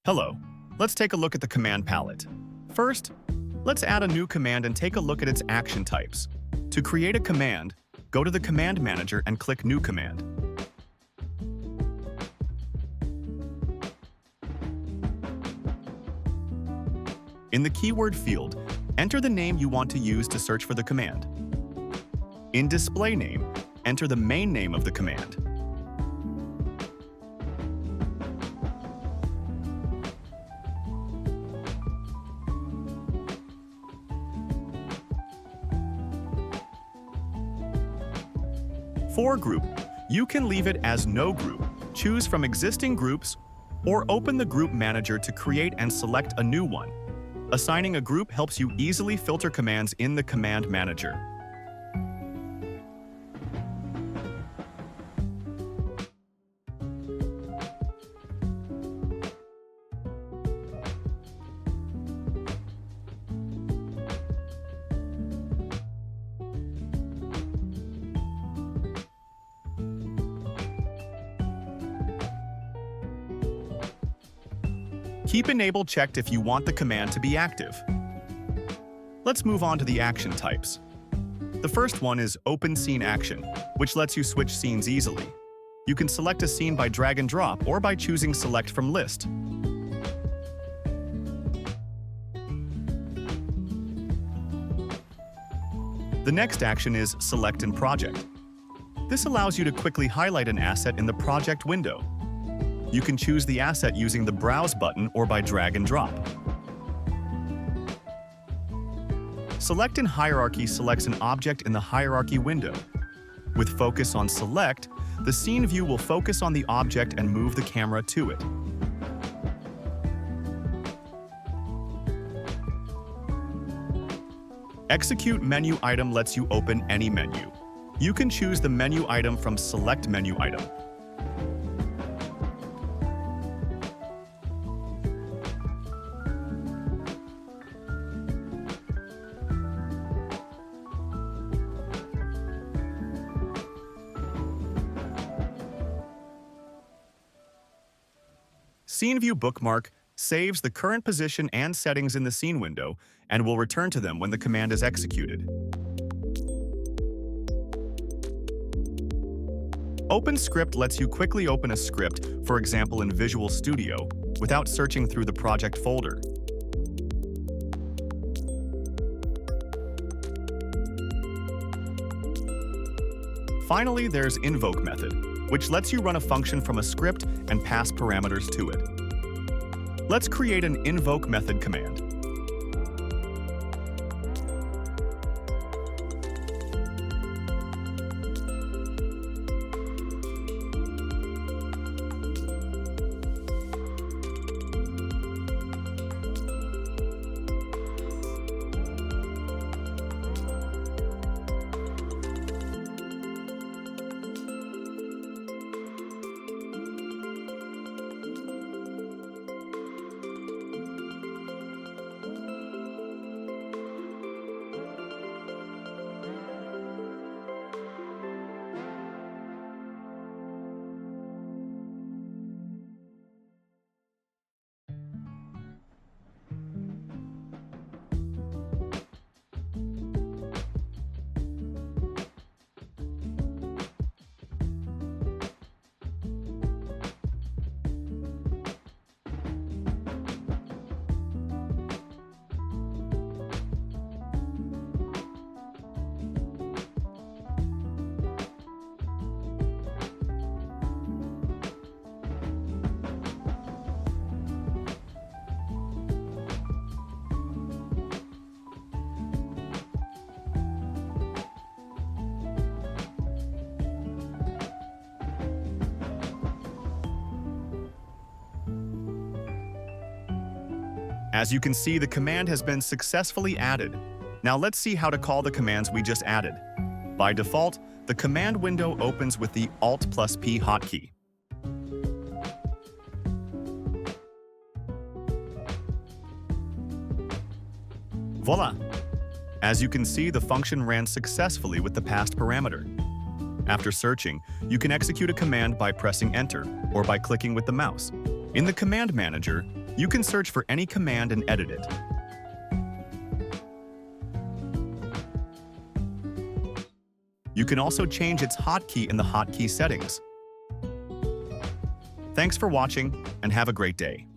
Hello, let's take a look at the command palette. First, let's add a new command and take a look at its action types. To create a command, go to the Command Manager and click New Command. In the keyword field, enter the name you want to use to search for the command. In display name, enter the main name of the command. For group, you can leave it as no group, choose from existing groups, or open the Group Manager to create and select a new one. Assigning a group helps you easily filter commands in the Command Manager. Keep Enable checked if you want the command to be active. Let's move on to the action types. The first one is Open Scene Action, which lets you switch scenes easily. You can select a scene by drag and drop or by choosing Select from List. The next action is Select in Project. This allows you to quickly highlight an asset in the project window. You can choose the asset using the Browse button or by drag and drop. Select in Hierarchy selects an object in the hierarchy window. With Focus on Select, the scene view will focus on the object and move the camera to it. Execute Menu Item lets you open any menu. You can choose the menu item from Select Menu Item. Scene View Bookmark saves the current position and settings in the scene window and will return to them when the command is executed. Open Script lets you quickly open a script, for example in Visual Studio, without searching through the project folder. Finally, there's Invoke Method, which lets you run a function from a script and pass parameters to it. Let's create an Invoke Method command. As you can see, the command has been successfully added. Now let's see how to call the commands we just added. By default, the command window opens with the Alt+P hotkey. Voila! As you can see, the function ran successfully with the passed parameter. After searching, you can execute a command by pressing Enter or by clicking with the mouse. In the Command Manager, You can search for any command and edit it. You can also change its hotkey in the hotkey settings. Thanks for watching, and have a great day.